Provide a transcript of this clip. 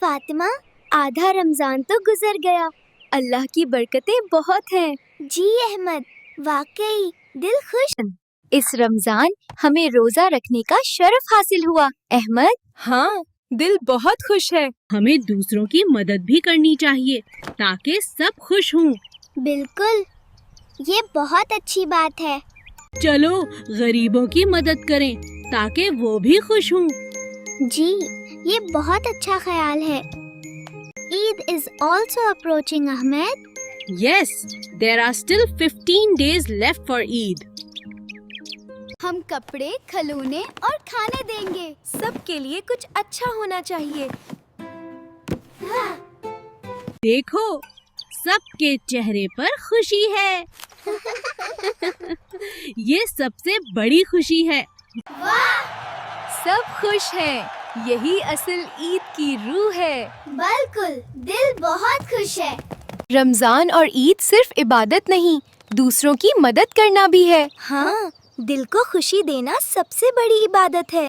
فاطمہ، آدھا رمضان تو گزر گیا۔ اللہ کی برکتیں بہت ہیں۔ جی احمد، واقعی دل خوش۔ اس رمضان ہمیں روزہ رکھنے کا شرف حاصل ہوا۔ احمد، ہاں، دل بہت خوش ہے۔ ہمیں دوسروں کی مدد بھی کرنی چاہیے تاکہ سب خوش ہوں۔ بالکل، یہ بہت اچھی بات ہے۔ چلو غریبوں کی مدد کریں تاکہ وہ بھی خوش ہوں۔ جی، یہ بہت اچھا خیال ہے۔ Eid is also approaching Ahmed. Yes, there are still 15 days left for Eid. ہم کپڑے، کھلونے اور کھانے دیں گے۔ سب کے لیے کچھ اچھا ہونا چاہیے۔ دیکھو، سب کے چہرے پر خوشی ہے۔ یہ سب سے بڑی خوشی ہے۔ سب خوش ہیں، یہی اصل عید کی روح ہے۔ بالکل، دل بہت خوش ہے۔ رمضان اور عید صرف عبادت نہیں، دوسروں کی مدد کرنا بھی ہے۔ ہاں، دل کو خوشی دینا سب سے بڑی عبادت ہے۔